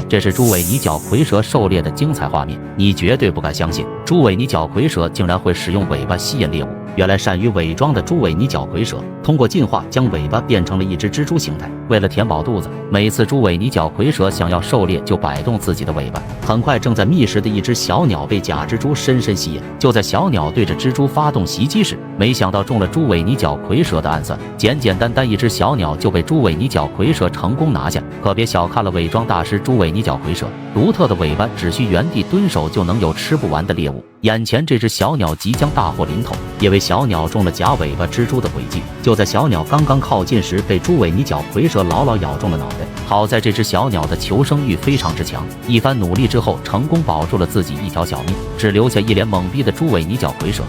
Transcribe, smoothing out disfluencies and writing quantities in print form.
这是猪尾泥角蝰蛇狩猎的精彩画面，你绝对不敢相信，猪尾泥角蝰蛇竟然会使用尾巴吸引猎物。原来善于伪装的猪尾泥角蝰蛇，通过进化将尾巴变成了一只蜘蛛形态。为了填饱肚子，每次猪尾泥角蝰蛇想要狩猎，就摆动自己的尾巴。很快，正在觅食的一只小鸟被假蜘蛛深深吸引。就在小鸟对着蜘蛛发动袭击时，没想到中了猪尾泥角蝰蛇的暗算，简简单单一只小鸟就被猪尾泥角蝰蛇成功拿下。可别小看了伪装大师猪尾泥角蝰蛇，独特的尾巴只需原地蹲守就能有吃不完的猎物。眼前这只小鸟即将大祸临头，因为小鸟中了假尾巴蜘蛛的诡计。就在小鸟刚刚靠近时，被猪尾泥角蝰蛇牢牢咬中了脑袋。好在这只小鸟的求生欲非常之强，一番努力之后，成功保住了自己一条小命，只留下一脸懵逼的猪尾泥角蝰蛇。